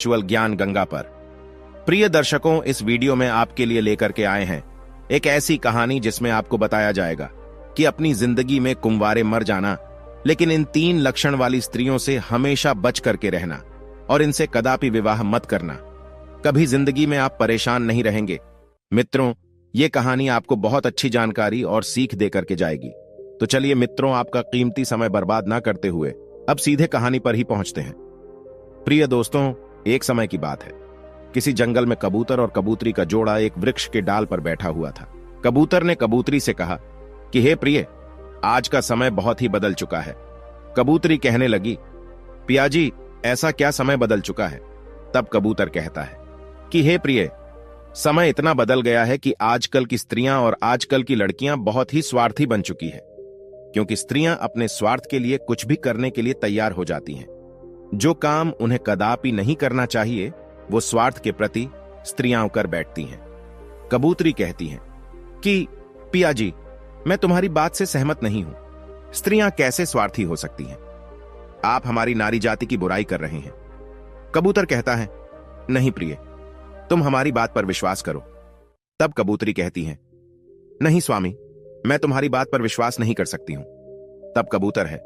Spiritual ज्ञान गंगा पर। प्रिय दर्शकों, इस वीडियो में आपके लिए लेकर के आए हैं एक ऐसी कहानी जिसमें आपको बताया जाएगा कि अपनी जिंदगी में कुंवारे मर जाना, लेकिन इन 3 लक्षण वाली स्त्रियों से हमेशा बच करके रहना और इनसे कदापि विवाह मत करना। कभी जिंदगी में आप परेशान नहीं रहेंगे। मित्रों, ये कहानी आपको बहुत अच्छी जानकारी और सीख दे करके जाएगी। तो चलिए मित्रों, आपका कीमती समय बर्बाद ना करते हुए अब सीधे कहानी पर ही पहुंचते हैं। प्रिय दोस्तों, एक समय की बात है। किसी जंगल में कबूतर और कबूतरी का जोड़ा एक वृक्ष के डाल पर बैठा हुआ था। कबूतर ने कबूतरी से कहा कि हे प्रिय, आज का समय बहुत ही बदल चुका है। कबूतरी कहने लगी, पियाजी, ऐसा क्या समय बदल चुका है? तब कबूतर कहता है कि हे प्रिय, समय इतना बदल गया है कि आजकल की स्त्रियां और आजकल की लड़कियां बहुत ही स्वार्थी बन चुकी है, क्योंकि स्त्रियां अपने स्वार्थ के लिए कुछ भी करने के लिए तैयार हो जाती हैं। जो काम उन्हें कदापि नहीं करना चाहिए, वो स्वार्थ के प्रति स्त्रियां कर बैठती हैं। कबूतरी कहती हैं कि पियाजी, मैं तुम्हारी बात से सहमत नहीं हूं। स्त्रियां कैसे स्वार्थी हो सकती हैं? आप हमारी नारी जाति की बुराई कर रहे हैं। कबूतर कहता है, नहीं प्रिय, तुम हमारी बात पर विश्वास करो। तब कबूतरी कहती है, नहीं स्वामी, मैं तुम्हारी बात पर विश्वास नहीं कर सकती हूं। तब कबूतर है,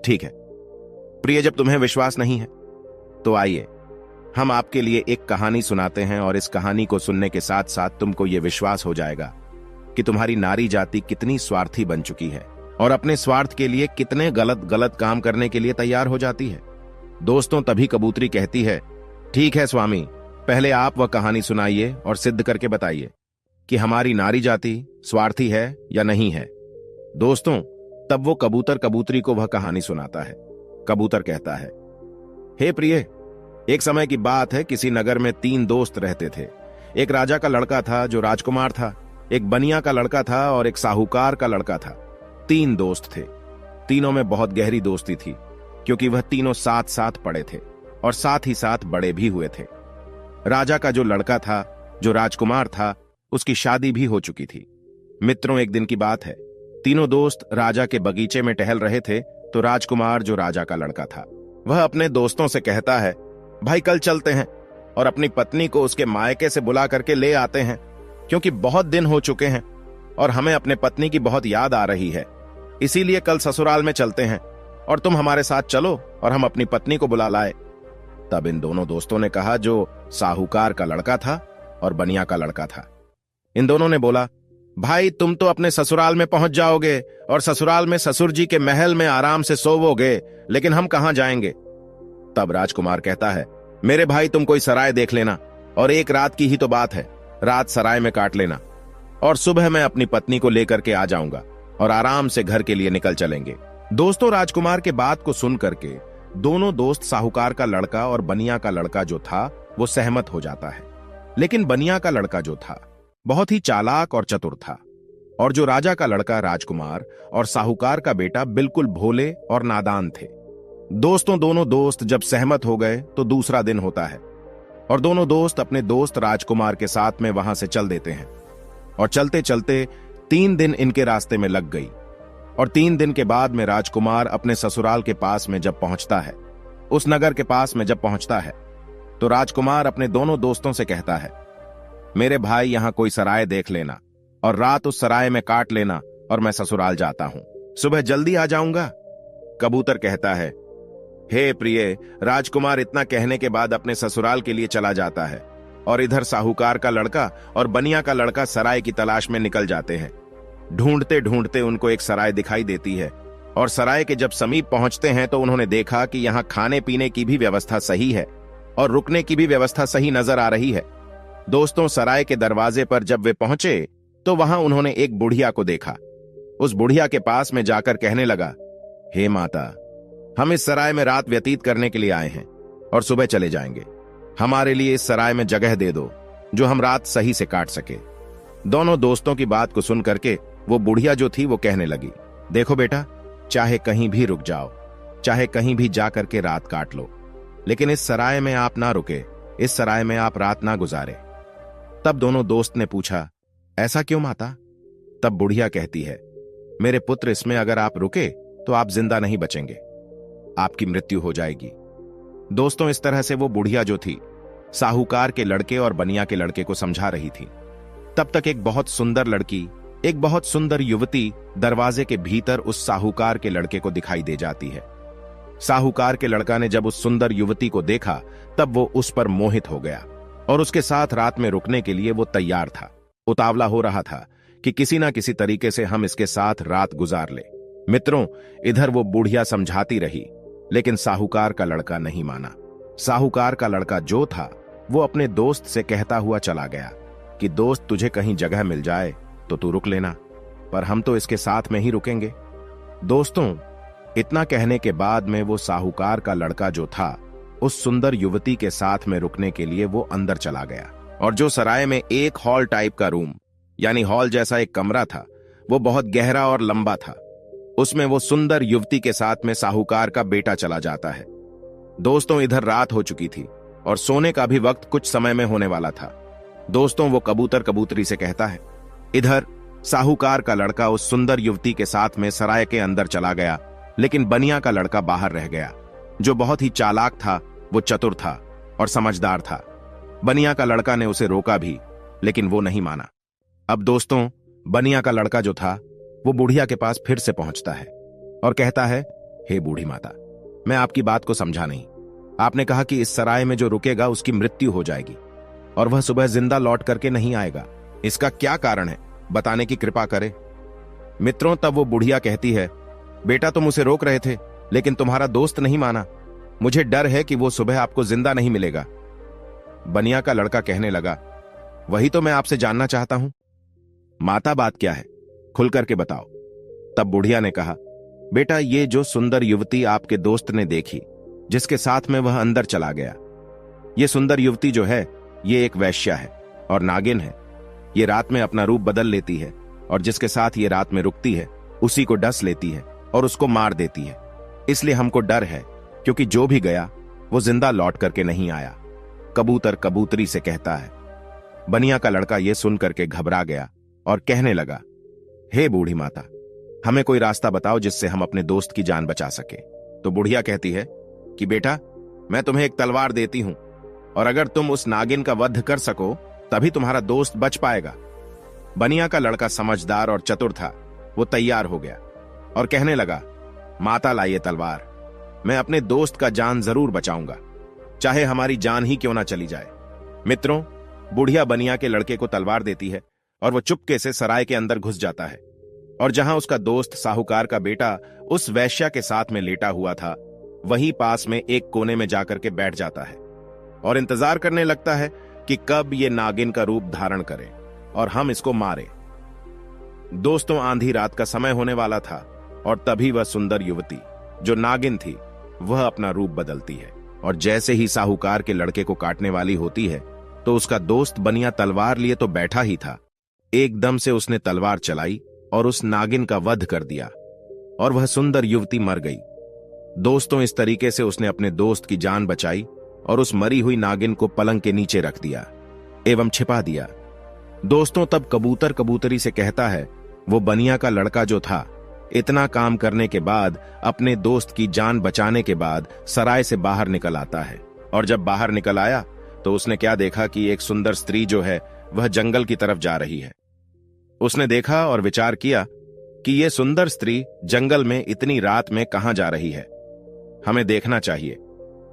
ठीक है प्रिय, जब तुम्हें विश्वास नहीं है तो आइए हम आपके लिए एक कहानी सुनाते हैं, और इस कहानी को सुनने के साथ साथ तुमको यह विश्वास हो जाएगा कि तुम्हारी नारी जाति कितनी स्वार्थी बन चुकी है और अपने स्वार्थ के लिए कितने गलत काम करने के लिए तैयार हो जाती है। दोस्तों, तभी कबूतरी कहती है, ठीक है स्वामी, पहले आप वह कहानी सुनाइए और सिद्ध करके बताइए कि हमारी नारी जाति स्वार्थी है या नहीं है। दोस्तों, तब वो कबूतर कबूतरी को वह कहानी सुनाता है। कबूतर कहता है, हे प्रिय, एक समय की बात है, किसी नगर में 3 दोस्त रहते थे। एक राजा का लड़का था जो राजकुमार था, एक बनिया का लड़का था और एक साहूकार का लड़का था। 3 दोस्त थे। तीनों में बहुत गहरी दोस्ती थी, क्योंकि वह तीनों साथ साथ पढ़े थे और साथ ही साथ बड़े भी हुए थे। राजा का जो लड़का था, जो राजकुमार था, उसकी शादी भी हो चुकी थी। मित्रों, एक दिन की बात है, तीनों दोस्त राजा के बगीचे में टहल रहे थे, तो राजकुमार, जो राजा का लड़का था, वह अपने दोस्तों से कहता है, भाई कल चलते हैं और अपनी पत्नी को उसके मायके से बुला करके ले आते हैं, क्योंकि बहुत दिन हो चुके हैं और हमें अपने पत्नी की बहुत याद आ रही है। इसीलिए कल ससुराल में चलते हैं और तुम हमारे साथ चलो और हम अपनी पत्नी को बुला लाए। तब इन दोनों दोस्तों ने कहा, जो साहूकार का लड़का था और बनिया का लड़का था, इन दोनों ने बोला, भाई तुम तो अपने ससुराल में पहुंच जाओगे और ससुराल में ससुर जी के महल में आराम से सोवोगे, लेकिन हम कहां जाएंगे? तब राजकुमार कहता है, मेरे भाई तुम कोई सराय देख लेना, और एक रात की ही तो बात है, रात सराय में काट लेना, और सुबह मैं अपनी पत्नी को लेकर के आ जाऊंगा और आराम से घर के लिए निकल चलेंगे। दोस्तों, राजकुमार के बात को सुन करके दोनों दोस्त, साहूकार का लड़का और बनिया का लड़का जो था, वो सहमत हो जाता है। लेकिन बनिया का लड़का जो था, बहुत ही चालाक और चतुर था, और जो राजा का लड़का राजकुमार और साहूकार का बेटा बिल्कुल भोले और नादान थे। दोस्तों, दोनों दोस्त जब सहमत हो गए तो दूसरा दिन होता है, और दोनों दोस्त अपने दोस्त राजकुमार के साथ में वहां से चल देते हैं। और चलते चलते 3 दिन इनके रास्ते में लग गई, और 3 दिन के बाद में राजकुमार अपने ससुराल के पास में जब पहुंचता है, उस नगर के पास में जब पहुंचता है, तो राजकुमार अपने दोनों दोस्तों से कहता है, मेरे भाई यहां कोई सराय देख लेना और रात उस सराय में काट लेना, और मैं ससुराल जाता हूं, सुबह जल्दी आ जाऊंगा। कबूतर कहता है, हे प्रिय, राजकुमार इतना कहने के बाद अपने ससुराल के लिए चला जाता है, और इधर साहूकार का लड़का और बनिया का लड़का सराय की तलाश में निकल जाते हैं। ढूंढते ढूंढते उनको एक सराय दिखाई देती है, और सराय के जब समीप पहुंचते हैं तो उन्होंने देखा कि यहां खाने पीने की भी व्यवस्था सही है और रुकने की भी व्यवस्था सही नजर आ रही है। दोस्तों, सराय के दरवाजे पर जब वे पहुंचे तो वहां उन्होंने एक बुढ़िया को देखा। उस बुढ़िया के पास में जाकर कहने लगा, हे माता, हम इस सराय में रात व्यतीत करने के लिए आए हैं और सुबह चले जाएंगे। हमारे लिए इस सराय में जगह दे दो जो हम रात सही से काट सके। दोनों दोस्तों की बात को सुन करके वो बुढ़िया जो थी वो कहने लगी, देखो बेटा, चाहे कहीं भी रुक जाओ, चाहे कहीं भी जाकर के रात काट लो, लेकिन इस सराय में आप ना रुके, इस सराय में आप रात ना गुजारे। तब दोनों दोस्त ने पूछा, ऐसा क्यों माता? तब बुढ़िया कहती है, मेरे पुत्र, इसमें अगर आप रुके तो आप जिंदा नहीं बचेंगे, आपकी मृत्यु हो जाएगी। दोस्तों, इस तरह से वो बुढ़िया जो थी साहूकार के लड़के और बनिया के लड़के को समझा रही थी। तब तक एक बहुत सुंदर लड़की, एक बहुत सुंदर युवती दरवाजे के भीतर उस साहूकार के लड़के को दिखाई दे जाती है। साहूकार के लड़का ने जब उस सुंदर युवती को देखा तब वो उस पर मोहित हो गया और उसके साथ रात में रुकने के लिए वो तैयार था। उतावला हो रहा था कि किसी ना किसी तरीके से हम इसके साथ रात गुजार ले। मित्रों, इधर वो बुढ़िया समझाती रही, लेकिन साहूकार का लड़का नहीं माना। साहूकार का लड़का जो था वो अपने दोस्त से कहता हुआ चला गया कि दोस्त, तुझे कहीं जगह मिल जाए तो तू रुक लेना, पर हम तो इसके साथ में ही रुकेंगे। दोस्तों, इतना कहने के बाद में वो साहूकार का लड़का जो था उस सुंदर युवती के साथ में रुकने के लिए वो अंदर चला गया। और जो सराय में एक हॉल टाइप का रूम, यानी हॉल जैसा एक कमरा था, वो बहुत गहरा और लंबा था। उसमें वो सुंदर युवती के साथ में साहूकार का बेटा चला जाता है। दोस्तों, इधर रात हो चुकी थी और सोने का भी वक्त कुछ समय में होने वाला था। दोस्तों, वो कबूतर कबूतरी से कहता है। इधर साहूकार का लड़का उस सुंदर युवती के साथ में सराय के अंदर चला गया, लेकिन बनिया का लड़का बाहर रह गया, जो बहुत ही चालाक था, वो चतुर था और समझदार था। बनिया का लड़का ने उसे रोका भी, लेकिन वो नहीं माना। अब दोस्तों, बनिया का लड़का जो था वो बुढ़िया के पास फिर से पहुंचता है और कहता है, हे बूढ़ी माता, मैं आपकी बात को समझा नहीं। आपने कहा कि इस सराय में जो रुकेगा उसकी मृत्यु हो जाएगी और वह सुबह जिंदा लौट करके नहीं आएगा। इसका क्या कारण है, बताने की कृपा करें। मित्रों, तब वो बुढ़िया कहती है, बेटा, तुम उसे रोक रहे थे, लेकिन तुम्हारा दोस्त नहीं माना। मुझे डर है कि वो सुबह आपको जिंदा नहीं मिलेगा। बनिया का लड़का कहने लगा, वही तो मैं आपसे जानना चाहता हूं। माता, बात क्या है, खुल करके बताओ। तब बुढ़िया ने कहा, बेटा, ये जो सुंदर युवती आपके दोस्त ने देखी, जिसके साथ में वह अंदर चला गया, ये सुंदर युवती जो है ये एक वैश्या है और नागिन है। ये रात में अपना रूप बदल लेती है और जिसके साथ ये रात में रुकती है उसी को डस लेती है और उसको मार देती है। इसलिए हमको डर है, क्योंकि जो भी गया वो जिंदा लौट करके नहीं आया। कबूतर कबूतरी से कहता है। बनिया का लड़का ये सुन करके घबरा गया और कहने लगा, हे बूढ़ी माता, हमें कोई रास्ता बताओ जिससे हम अपने दोस्त की जान बचा सके। तो बुढ़िया कहती है कि बेटा, मैं तुम्हें एक तलवार देती हूं और अगर तुम उस नागिन का वध कर सको तभी तुम्हारा दोस्त बच पाएगा। बनिया का लड़का समझदार और चतुर था, वो तैयार हो गया और कहने लगा, माता लाइए तलवार, मैं अपने दोस्त का जान जरूर बचाऊंगा, चाहे हमारी जान ही क्यों ना चली जाए। मित्रों, बुढ़िया बनिया के लड़के को तलवार देती है और वो चुपके से सराय के अंदर घुस जाता है और जहां उसका दोस्त साहूकार का बेटा उस वैश्या के साथ में लेटा हुआ था, वहीं पास में एक कोने में जाकर के बैठ जाता है और इंतजार करने लगता है कि कब ये नागिन का रूप धारण करे और हम इसको मारे। दोस्तों, आंधी रात का समय होने वाला था और तभी वह सुंदर युवती जो नागिन थी वह अपना रूप बदलती है और जैसे ही साहूकार के लड़के को काटने वाली होती है तो उसका दोस्त बनिया तलवार लिए तो बैठा ही था, एकदम से उसने तलवार चलाई और उस नागिन का वध कर दिया और वह सुंदर युवती मर गई। दोस्तों, इस तरीके से उसने अपने दोस्त की जान बचाई और उस मरी हुई नागिन को पलंग के नीचे रख दिया एवं छिपा दिया। दोस्तों, तब कबूतर कबूतरी से कहता है, वो बनिया का लड़का जो था, इतना काम करने के बाद, अपने दोस्त की जान बचाने के बाद सराय से बाहर निकल आता है और जब बाहर निकल आया तो उसने क्या देखा कि एक सुंदर स्त्री जो है वह जंगल की तरफ जा रही है। उसने देखा और विचार किया कि यह सुंदर स्त्री जंगल में इतनी रात में कहां जा रही है। हमें देखना चाहिए,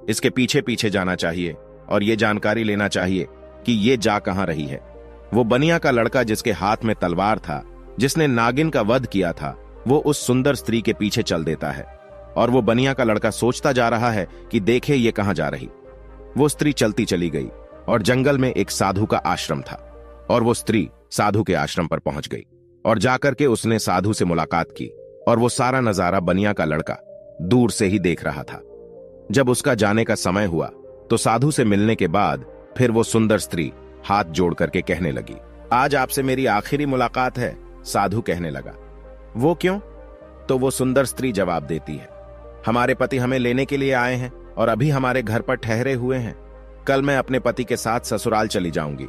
इसके पीछे पीछे जाना चाहिए और यह जानकारी लेना चाहिए कि यह जा कहां रही है। वो बनिया का लड़का जिसके हाथ में तलवार था, जिसने नागिन का वध किया था, वो उस सुंदर स्त्री के पीछे चल देता है और वो बनिया का लड़का सोचता जा रहा है कि देखे ये कहां जा रही। वो स्त्री चलती चली गई और जंगल में एक साधु का आश्रम था और वो स्त्री साधु के आश्रम पर पहुंच गई और जाकर के उसने साधु से मुलाकात की और वो सारा नजारा बनिया का लड़का दूर से ही देख रहा था। जब उसका जाने का समय हुआ तो साधु से मिलने के बाद फिर वो सुंदर स्त्री हाथ जोड़ करके कहने लगी, आज आपसे मेरी आखिरी मुलाकात है। साधु कहने लगा, वो क्यों? तो वो सुंदर स्त्री जवाब देती है, हमारे पति हमें लेने के लिए आए हैं और अभी हमारे घर पर ठहरे हुए हैं। कल मैं अपने पति के साथ ससुराल चली जाऊंगी।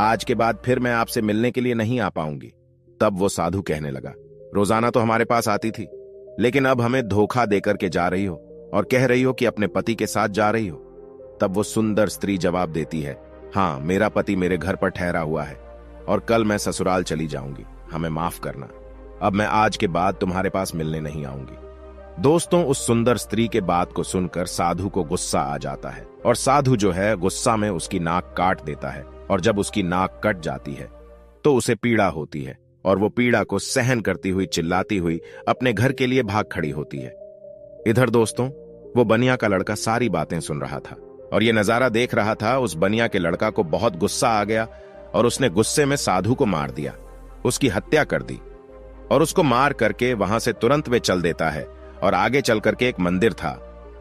आज के बाद फिर मैं आपसे मिलने के लिए नहीं आ पाऊंगी। तब वो साधु कहने लगा, रोजाना तो हमारे पास आती थी, लेकिन अब हमें धोखा देकर के जा रही हो और कह रही हो कि अपने पति के साथ जा रही हो। तब वो सुंदर स्त्री जवाब देती है, हाँ, मेरा पति मेरे घर पर ठहरा हुआ है और कल मैं ससुराल चली जाऊंगी, हमें माफ करना, अब मैं आज के बाद तुम्हारे पास मिलने नहीं आऊंगी। दोस्तों, उस सुंदर स्त्री के बात को सुनकर साधु को गुस्सा आ जाता है और साधु जो है गुस्सा में उसकी नाक काट देता है। और जब उसकी नाक कट जाती है तो उसे पीड़ा होती है और वो पीड़ा को सहन करती हुई चिल्लाती हुई अपने घर के लिए भाग खड़ी होती है। इधर दोस्तों, वो बनिया का लड़का सारी बातें सुन रहा था और ये नजारा देख रहा था। उस बनिया के लड़का को बहुत गुस्सा आ गया और उसने गुस्से में साधु को मार दिया, उसकी हत्या कर दी और उसको मार करके वहां से तुरंत वे चल देता है और आगे चल करके एक मंदिर था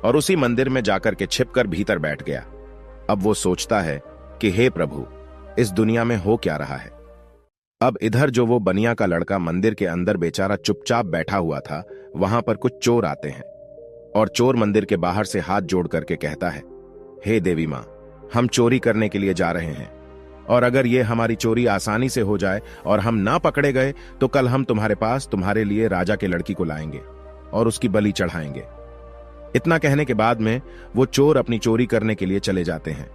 और उसी मंदिर में जाकर के छिपकर भीतर बैठ गया। अब वो सोचता है कि हे प्रभु, इस दुनिया में हो क्या रहा है। अब इधर जो वो बनिया का लड़का मंदिर के अंदर बेचारा चुपचाप बैठा हुआ था, वहां पर कुछ चोर आते हैं और चोर मंदिर के बाहर से हाथ जोड़ करके कहता है, हे देवी मां, हम चोरी करने के लिए जा रहे हैं और अगर ये हमारी चोरी आसानी से हो जाए और हम ना पकड़े गए तो कल हम तुम्हारे पास तुम्हारे लिए राजा के लड़की को लाएंगे और उसकी बलि चढ़ाएंगे। इतना कहने के बाद में वो चोर अपनी चोरी करने के लिए चले जाते हैं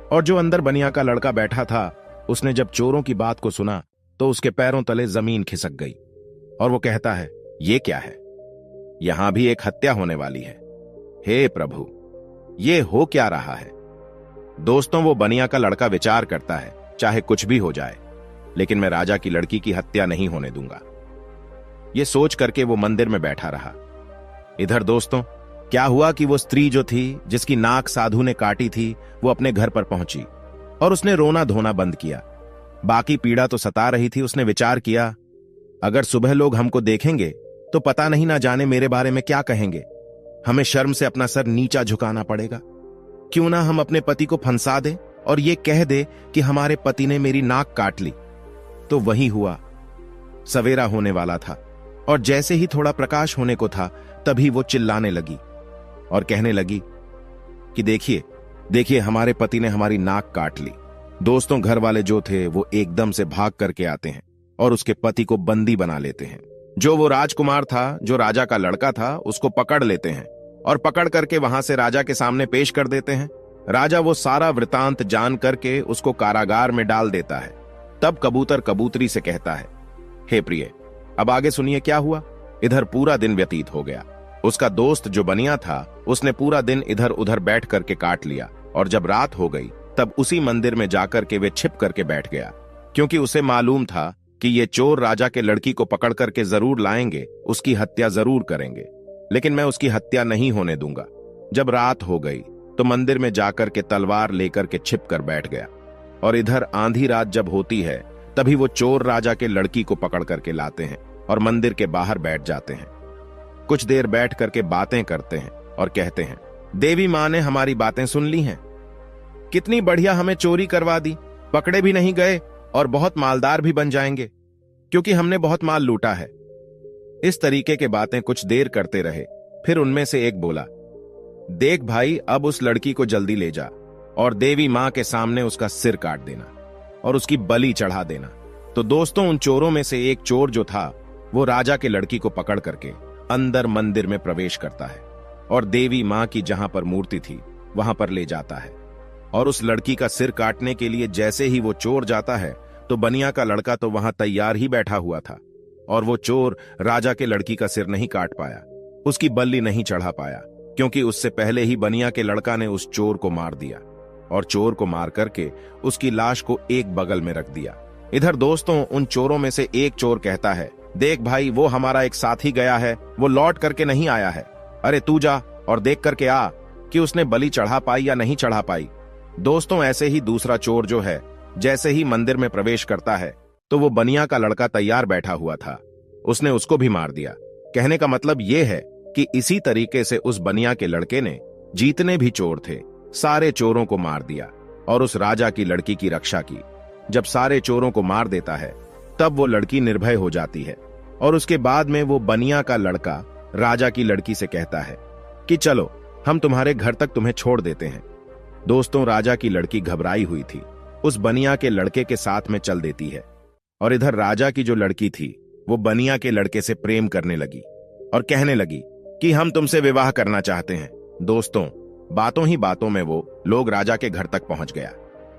और जो अंदर बनिया का लड़का बैठा था, उसने जब चोरों की बात को सुना तो उसके पैरों तले जमीन खिसक गई और वो कहता है, ये क्या है, यहां भी एक हत्या होने वाली है। हे प्रभु, ये हो क्या रहा है। दोस्तों, वो बनिया का लड़का विचार करता है, चाहे कुछ भी हो जाए लेकिन मैं राजा की लड़की की हत्या नहीं होने दूंगा। ये सोच करके वो मंदिर में बैठा रहा। इधर दोस्तों, क्या हुआ कि वो स्त्री जो थी, जिसकी नाक साधु ने काटी थी, वो अपने घर पर पहुंची और उसने रोना धोना बंद किया। बाकी पीड़ा तो सता रही थी। उसने विचार किया, अगर सुबह लोग हमको देखेंगे तो पता नहीं ना जाने मेरे बारे में क्या कहेंगे। हमें शर्म से अपना सर नीचा झुकाना पड़ेगा। क्यों ना हम अपने पति को फंसा दें और ये कह दे कि हमारे पति ने मेरी नाक काट ली। तो वही हुआ। सवेरा होने वाला था और जैसे ही थोड़ा प्रकाश होने को था, तभी वो चिल्लाने लगी और कहने लगी कि देखिए देखिए, हमारे पति ने हमारी नाक काट ली। दोस्तों, घर वाले जो थे वो एकदम से भाग करके आते हैं और उसके पति को बंदी बना लेते हैं। जो वो राजकुमार था, जो राजा का लड़का था, उसको पकड़ लेते हैं और पकड़ करके वहां से राजा के सामने पेश कर देते हैं। राजा वो सारा वृतांत जान करके उसको कारागार में डाल देता है। तब कबूतर कबूतरी से कहता है, हे प्रिय, अब आगे सुनिए क्या हुआ। इधर पूरा दिन व्यतीत हो गया। उसका दोस्त जो बनिया था, उसने पूरा दिन इधर उधर बैठ करके काट लिया और जब रात हो गई तब उसी मंदिर में जाकर के वे छिप करके बैठ गया, क्योंकि उसे मालूम था कि ये चोर राजा के लड़की को पकड़ करके जरूर लाएंगे, उसकी हत्या जरूर करेंगे, लेकिन मैं उसकी हत्या नहीं होने दूंगा। जब रात हो गई तो मंदिर में जाकर के तलवार लेकर के छिप कर बैठ गया और इधर आंधी रात जब होती है तभी वो चोर राजा के लड़की को पकड़ करके लाते हैं और मंदिर के बाहर बैठ जाते हैं। कुछ देर बैठ करके बातें करते हैं और कहते हैं, देवी मां ने हमारी बातें सुन ली हैं। कितनी बढ़िया हमें चोरी करवा दी, पकड़े भी नहीं गए और बहुत मालदार भी बन जाएंगे क्योंकि हमने बहुत माल लूटा है। इस तरीके के बातें कुछ देर करते रहे। फिर उनमें से एक बोला, देख भाई, अब उस लड़की को जल्दी ले जा और देवी मां के सामने उसका सिर काट देना और उसकी बलि चढ़ा देना। तो दोस्तों, उन चोरों में से एक चोर जो था, वो राजा के लड़की को पकड़ करके अंदर मंदिर में प्रवेश करता है और देवी मां की जहां पर मूर्ति थी वहां पर ले जाता है और उस लड़की का सिर काटने के लिए जैसे ही वो चोर जाता है तो बनिया का लड़का तो वहां तैयार ही बैठा हुआ था और वो चोर राजा के लड़की का सिर नहीं काट पाया, उसकी बल्ली नहीं चढ़ा पाया, क्योंकि उससे पहले ही बनिया के लड़का ने उस चोर को मार दिया और चोर को मार करके उसकी लाश को एक बगल में रख दिया। इधर दोस्तों, उन चोरों में से एक चोर कहता है, देख भाई, वो हमारा एक साथी गया है, वो लौट करके नहीं आया है। अरे तू जा और देख करके आ कि उसने बलि चढ़ा पाई या नहीं चढ़ा पाई। दोस्तों, ऐसे ही दूसरा चोर जो है, जैसे ही मंदिर में प्रवेश करता है तो वो बनिया का लड़का तैयार बैठा हुआ था, उसने उसको भी मार दिया। कहने का मतलब यह है कि इसी तरीके से उस बनिया के लड़के ने जितने भी चोर थे सारे चोरों को मार दिया और उस राजा की लड़की की रक्षा की। जब सारे चोरों को मार देता है तब वो लड़की निर्भय हो जाती है और उसके बाद में वो बनिया का लड़का राजा की लड़की से कहता है कि चलो, हम तुम्हारे घर तक तुम्हें छोड़ देते हैं। दोस्तों, राजा की लड़की घबराई हुई थी, उस बनिया के लड़के के साथ में चल देती है और इधर राजा की जो लड़की थी वो बनिया के लड़के से प्रेम करने लगी और कहने लगी कि हम तुमसे विवाह करना चाहते हैं। दोस्तों, बातों ही बातों में वो लोग राजा के घर तक पहुंच गया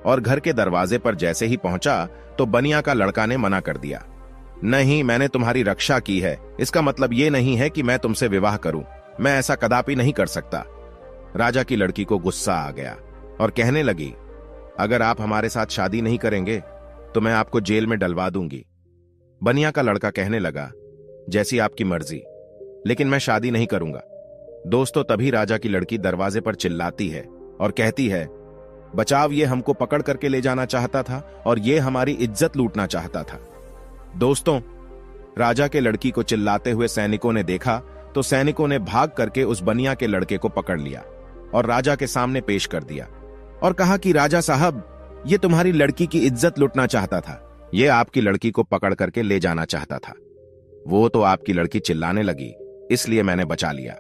और घर के दरवाजे पर जैसे ही पहुंचा तो बनिया का लड़का ने मना कर दिया। नहीं, मैंने तुम्हारी रक्षा की है, इसका मतलब ये नहीं है कि मैं तुमसे विवाह करूं। मैं ऐसा कदापि नहीं कर सकता। राजा की लड़की को गुस्सा आ गया और कहने लगी, अगर आप हमारे साथ शादी नहीं करेंगे तो मैं आपको जेल में डलवा दूंगी। बनिया का लड़का कहने लगा, जैसी आपकी मर्जी, लेकिन मैं शादी नहीं करूंगा। दोस्तों, तभी राजा की लड़की दरवाजे पर चिल्लाती है और कहती है, बचाव, ये हमको पकड़ करके ले जाना चाहता था और ये हमारी इज्जत लूटना चाहता था। दोस्तों, राजा के लड़की को चिल्लाते हुए सैनिकों ने देखा तो सैनिकों ने भाग करके उस बनिया के लड़के को पकड़ लिया और राजा के सामने पेश कर दिया और कहा कि राजा साहब, ये तुम्हारी लड़की की इज्जत लूटना चाहता था, ये आपकी लड़की को पकड़ करके ले जाना चाहता था। वो तो आपकी लड़की चिल्लाने लगी, इसलिए मैंने बचा लिया।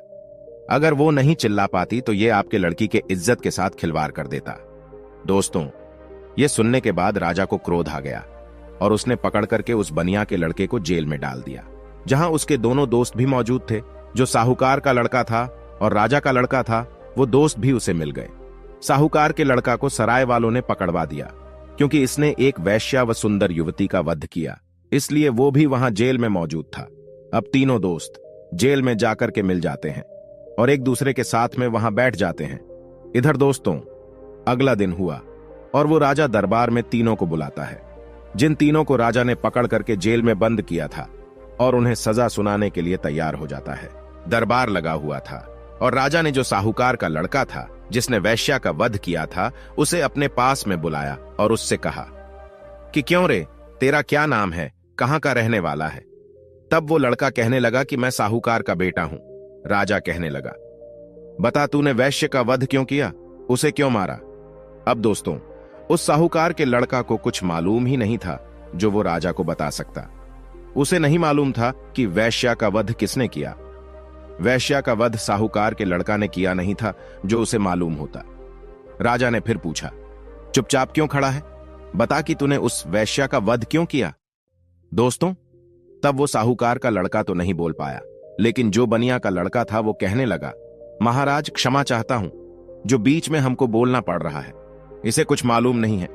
अगर वो नहीं चिल्ला पाती तो ये आपके लड़की के इज्जत के साथ खिलवाड़ कर देता। दोस्तों, ये सुनने के बाद राजा को क्रोध आ गया और उसने पकड़ करके उस बनिया के लड़के को जेल में डाल दिया, जहां उसके दोनों दोस्त भी मौजूद थे। जो साहूकार का लड़का था और राजा का लड़का था, वो दोस्त भी उसे मिल गए। साहूकार के लड़का को सराय वालों ने पकड़वा दिया क्योंकि इसने एक वैश्या व सुंदर युवती का वध किया, इसलिए वो भी वहां जेल में मौजूद था। अब तीनों दोस्त जेल में जाकर के मिल जाते हैं और एक दूसरे के साथ में वहां बैठ जाते हैं। इधर दोस्तों, अगला दिन हुआ और वो राजा दरबार में तीनों को बुलाता है, जिन तीनों को राजा ने पकड़ करके जेल में बंद किया था, और उन्हें सजा सुनाने के लिए तैयार हो जाता है। दरबार लगा हुआ था और राजा ने जो साहूकार का लड़का था जिसने वैश्या का वध किया था, उसे अपने पास में बुलाया और उससे कहा कि क्यों रे, तेरा क्या नाम है, कहां का रहने वाला है। तब वो लड़का कहने लगा कि मैं साहूकार का बेटा हूं। राजा कहने लगा, बता, तूने वैश्य का वध क्यों किया, उसे क्यों मारा। अब दोस्तों, उस साहूकार के लड़का को कुछ मालूम ही नहीं था जो वो राजा को बता सकता। उसे नहीं मालूम था कि वैश्या का वध किसने किया। वैश्या का वध साहूकार के लड़का ने किया नहीं था, जो उसे मालूम होता। राजा ने फिर पूछा, चुपचाप क्यों खड़ा है, बता कि तूने उस वैश्या का वध क्यों किया। दोस्तों, तब वो साहूकार का लड़का तो नहीं बोल पाया, लेकिन जो बनिया का लड़का था वो कहने लगा, महाराज क्षमा चाहता हूं, जो बीच में हमको बोलना पड़ रहा है। इसे कुछ मालूम नहीं है,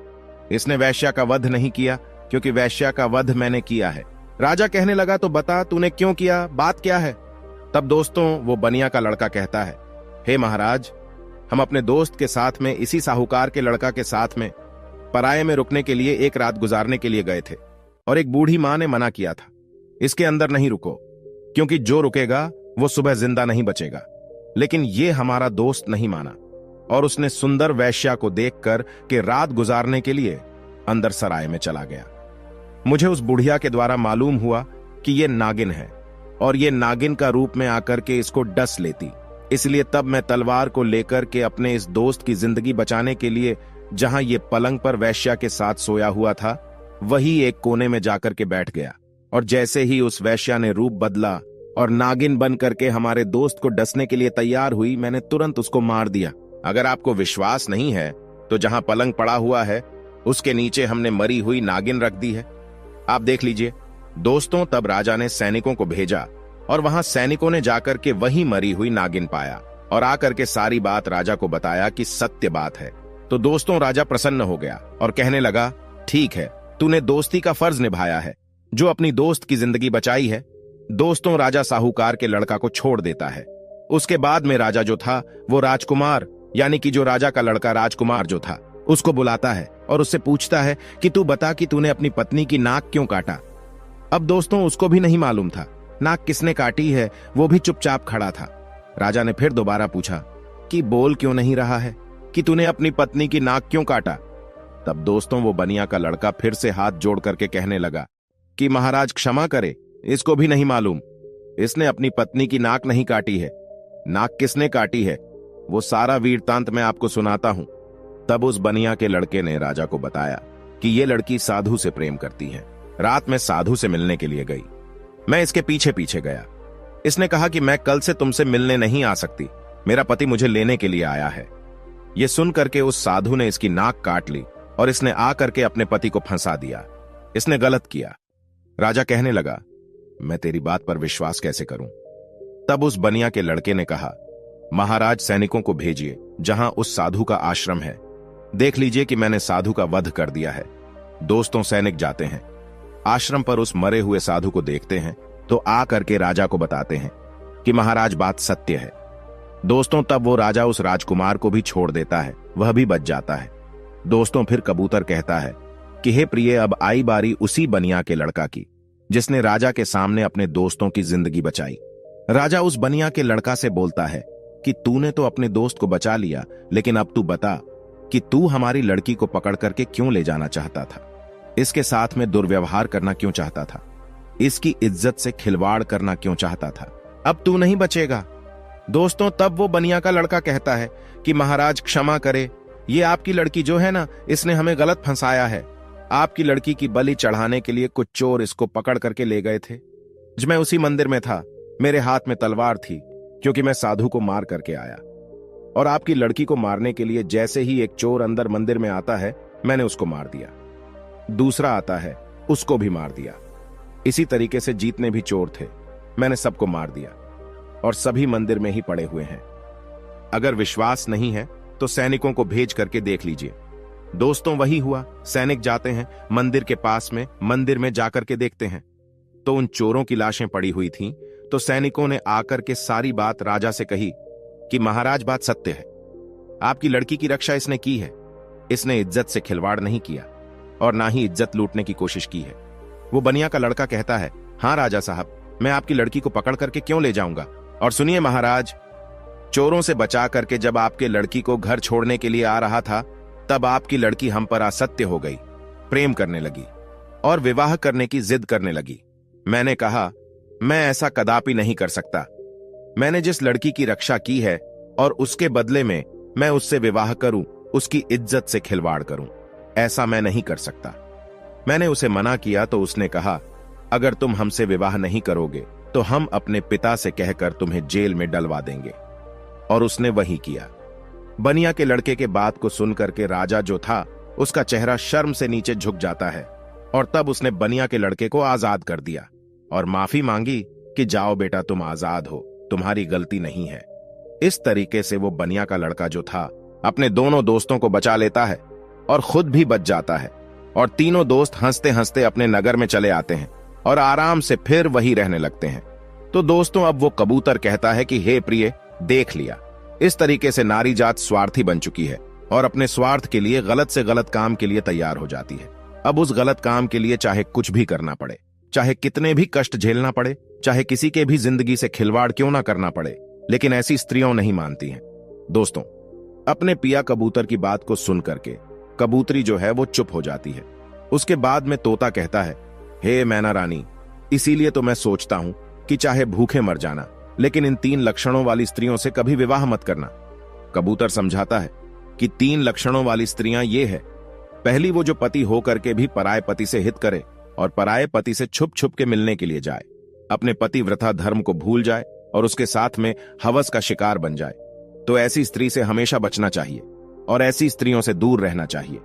इसने वैश्या का वध नहीं किया, क्योंकि वैश्या का वध मैंने किया है। राजा कहने लगा, तो बता तूने क्यों किया, बात क्या है। तब दोस्तों, वो बनिया का लड़का कहता है, हे महाराज, हम अपने दोस्त के साथ में, इसी साहूकार के लड़का के साथ में पराये में रुकने के लिए एक रात गुजारने के लिए गए थे और एक बूढ़ी मां ने मना किया था, इसके अंदर नहीं रुको, क्योंकि जो रुकेगा वो सुबह जिंदा नहीं बचेगा। लेकिन ये हमारा दोस्त नहीं माना और उसने सुंदर वैश्या को देखकर के रात गुजारने के लिए अंदर सराय में चला गया। मुझे उस बुढ़िया के द्वारा मालूम हुआ कि ये नागिन है और ये नागिन का रूप में आकर के इसको डस लेती, इसलिए तब मैं तलवार को लेकर के अपने इस दोस्त की जिंदगी बचाने के लिए जहां ये पलंग पर वैश्या के साथ सोया हुआ था, वही एक कोने में जाकर के बैठ गया। और जैसे ही उस वैश्या ने रूप बदला और नागिन बन करके हमारे दोस्त को डसने के लिए तैयार हुई, मैंने तुरंत उसको मार दिया। अगर आपको विश्वास नहीं है तो जहां पलंग पड़ा हुआ है उसके नीचे हमने मरी हुई नागिन रख दी है, आप देख लीजिए। दोस्तों, तब राजा ने सैनिकों को भेजा और वहां सैनिकों ने जाकर के वही मरी हुई नागिन पाया और आकर के सारी बात राजा को बताया कि सत्य बात है। तो दोस्तों, राजा प्रसन्न हो गया और कहने लगा, ठीक है, तूने दोस्ती का फर्ज निभाया है, जो अपनी दोस्त की जिंदगी बचाई है। दोस्तों, राजा साहूकार के लड़का को छोड़ देता है। उसके बाद में राजा जो था वो राजकुमार, यानी कि जो राजा का लड़का राजकुमार जो था, उसको बुलाता है और उससे पूछता है कि तू बता कि तूने अपनी पत्नी की नाक क्यों काटा। अब दोस्तों, उसको भी नहीं मालूम था नाक किसने काटी है, वो भी चुपचाप खड़ा था। राजा ने फिर दोबारा पूछा कि बोल क्यों नहीं रहा है, कि तूने अपनी पत्नी की नाक क्यों काटा। तब दोस्तों, वो बनिया का लड़का फिर से हाथ जोड़ करके कहने लगा कि महाराज क्षमा करे, इसको भी नहीं मालूम, इसने अपनी पत्नी की नाक नहीं काटी है। नाक किसने काटी है वो सारा वीरतांत मैं आपको सुनाता हूं। तब उस बनिया के लड़के ने राजा को बताया कि ये लड़की साधु से प्रेम करती है। रात में साधु से मिलने के लिए गई, मैं इसके पीछे पीछे गया। इसने कहा कि मैं कल से तुमसे मिलने नहीं आ सकती, मेरा पति मुझे लेने के लिए आया है। यह सुन करके उस साधु ने इसकी नाक काट ली और इसने आकर के अपने पति को फंसा दिया। इसने गलत किया। राजा कहने लगा, मैं तेरी बात पर विश्वास कैसे करूं। तब उस बनिया के लड़के ने कहा, महाराज सैनिकों को भेजिए जहां उस साधु का आश्रम है। देख लीजिए कि मैंने साधु का वध कर दिया है। दोस्तों सैनिक जाते हैं, आश्रम पर उस मरे हुए साधु को देखते हैं तो आ करके राजा को बताते हैं कि महाराज बात सत्य है। दोस्तों तब वो राजा उस राजकुमार को भी छोड़ देता है, वह भी बच जाता है। दोस्तों फिर कबूतर कहता है कि हे प्रिय, अब आई बारी उसी बनिया के लड़का की जिसने राजा के सामने अपने दोस्तों की जिंदगी बचाई। राजा उस बनिया के लड़का से बोलता है कि तूने तो अपने दोस्त को बचा लिया, लेकिन अब तू बता कि तू हमारी लड़की को पकड़ करके क्यों ले जाना चाहता था, इसके साथ में दुर्व्यवहार करना क्यों चाहता था, इसकी इज्जत से खिलवाड़ करना क्यों चाहता था। अब तू नहीं बचेगा। दोस्तों तब वो बनिया का लड़का कहता है कि महाराज क्षमा करे, ये आपकी लड़की जो है ना, इसने हमें गलत फंसाया है। आपकी लड़की की बलि चढ़ाने के लिए कुछ चोर इसको पकड़ करके ले गए थे। जब मैं उसी मंदिर में था, मेरे हाथ में तलवार थी क्योंकि मैं साधु को मार करके आया, और आपकी लड़की को मारने के लिए जैसे ही एक चोर अंदर मंदिर में आता है, मैंने उसको मार दिया। दूसरा आता है, उसको भी मार दिया। इसी तरीके से जितने भी चोर थे मैंने सबको मार दिया, और सभी मंदिर में ही पड़े हुए हैं। अगर विश्वास नहीं है तो सैनिकों को भेज करके देख लीजिए। दोस्तों वही हुआ। सैनिक जाते हैं मंदिर के पास में, मंदिर में जाकर के देखते हैं तो उन चोरों की लाशें पड़ी हुई थीं। तो सैनिकों ने आकर के सारी बात राजा से कही कि महाराज बात सत्य है, आपकी लड़की की रक्षा इसने की है। इसने इज्जत से खिलवाड़ नहीं किया और ना ही इज्जत लूटने की कोशिश की है। वो बनिया का लड़का कहता है, हाँ राजा साहब, मैं आपकी लड़की को पकड़ करके क्यों ले जाऊंगा। और सुनिए महाराज, चोरों से बचा करके जब आपके लड़की को घर छोड़ने के लिए आ रहा था, तब आपकी लड़की हम पर असत्य हो गई, प्रेम करने लगी और विवाह करने की जिद करने लगी। मैंने कहा मैं ऐसा कदापि नहीं कर सकता। मैंने जिस लड़की की रक्षा की है और उसके बदले में मैं उससे विवाह करूं, उसकी इज्जत से खिलवाड़ करूं, ऐसा मैं नहीं कर सकता। मैंने उसे मना किया तो उसने कहा, अगर तुम हमसे विवाह नहीं करोगे तो हम अपने पिता से कहकर तुम्हें जेल में डलवा देंगे। और उसने वही किया। बनिया के लड़के के बात को सुनकर के राजा जो था, उसका चेहरा शर्म से नीचे झुक जाता है, और तब उसने बनिया के लड़के को आजाद कर दिया और माफी मांगी कि जाओ बेटा, तुम आजाद हो, तुम्हारी गलती नहीं है। इस तरीके से वो बनिया का लड़का जो था अपने दोनों दोस्तों को बचा लेता है और खुद भी बच जाता है, और तीनों दोस्त हंसते हंसते अपने नगर में चले आते हैं और आराम से फिर वही रहने लगते हैं। तो दोस्तों अब वो कबूतर कहता है कि हे प्रिय, देख लिया, इस तरीके से नारी जात स्वार्थी बन चुकी है और अपने स्वार्थ के लिए गलत से गलत काम के लिए तैयार हो जाती है। अब उस गलत काम के लिए चाहे कुछ भी करना पड़े, चाहे कितने भी कष्ट झेलना पड़े, चाहे किसी के भी जिंदगी से खिलवाड़ क्यों ना करना पड़े, लेकिन ऐसी स्त्रियों नहीं मानती हैं। दोस्तों अपने पिया कबूतर की बात को सुन करके कबूतरी जो है वो चुप हो जाती है। उसके बाद में तोता कहता है, हे मैना रानी, इसीलिए तो मैं सोचता हूं कि चाहे भूखे मर जाना, लेकिन इन 3 लक्षणों वाली स्त्रियों से कभी विवाह मत करना। कबूतर समझाता है कि 3 लक्षणों वाली स्त्रियां ये है, पहली वो जो पति होकर के भी पराये पति से हित करे और पराये पति से छुप छुप के मिलने के लिए जाए, अपने पतिव्रता धर्म को भूल जाए और उसके साथ में हवस का शिकार बन जाए। तो ऐसी स्त्री से हमेशा बचना चाहिए और ऐसी स्त्रियों से दूर रहना चाहिए।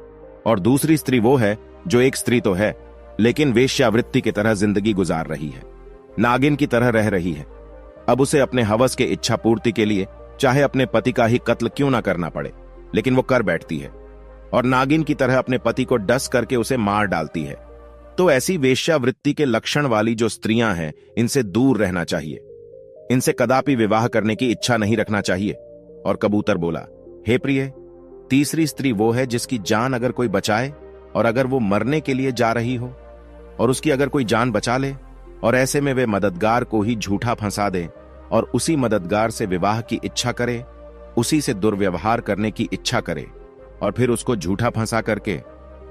और दूसरी स्त्री वो है जो एक स्त्री तो है, लेकिन वेश्यावृत्ति की तरह जिंदगी गुजार रही है, नागिन की तरह रह रही है। अब उसे अपने हवस के इच्छा पूर्ति के लिए चाहे अपने पति का ही कत्ल क्यों ना करना पड़े, लेकिन वो कर बैठती है और नागिन की तरह अपने पति को डस करके उसे मार डालती है। तो ऐसी वेश्यावृत्ति के लक्षण वाली जो स्त्रियां हैं, इनसे दूर रहना चाहिए, इनसे कदापि विवाह करने की इच्छा नहीं रखना चाहिए। और कबूतर बोला, हे प्रिय, तीसरी स्त्री वो है जिसकी जान अगर कोई बचाए और अगर वो मरने के लिए जा रही हो और उसकी अगर कोई जान बचा ले, और ऐसे में वे मददगार को ही झूठा फंसा दे और उसी मददगार से विवाह की इच्छा करे, उसी से दुर्व्यवहार करने की इच्छा करे और फिर उसको झूठा फंसा करके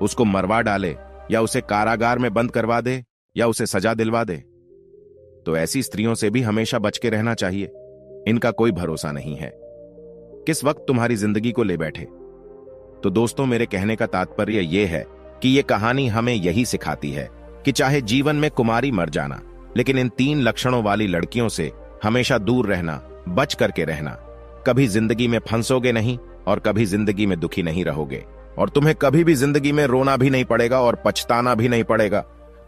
उसको मरवा डाले या उसे कारागार में बंद करवा दे या उसे सजा दिलवा दे। तो ऐसी स्त्रियों से भी हमेशा बच के रहना चाहिए। इनका कोई भरोसा नहीं है, किस वक्त तुम्हारी जिंदगी को ले बैठे। तो दोस्तों मेरे कहने का तात्पर्य यह है कि यह कहानी हमें यही सिखाती है कि चाहे जीवन में कुमारी मर जाना, लेकिन इन 3 लक्षणों वाली लड़कियों से हमेशा दूर रहना, बच करके रहना। कभी जिंदगी में फंसोगे नहीं और कभी जिंदगी में दुखी नहीं रहोगे, और तुम्हें कभी भी जिंदगी में रोना भी नहीं पड़ेगा और पछताना भी नहीं पड़ेगा।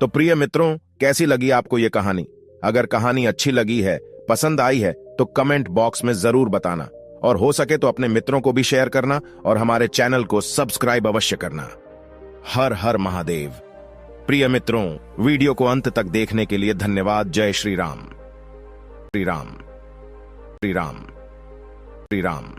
तो प्रिय मित्रों, कैसी लगी आपको ये कहानी? अगर कहानी अच्छी लगी है, पसंद आई है, तो कमेंट बॉक्स में जरूर बताना। और हो सके तो अपने मित्रों को भी शेयर करना और हमारे चैनल को सब्सक्राइब अवश्य करना। हर हर महादेव। प्रिय मित्रों, वीडियो को अंत तक देखने के लिए धन्यवाद। जय श्री राम। श्री राम। श्री राम। श्री राम।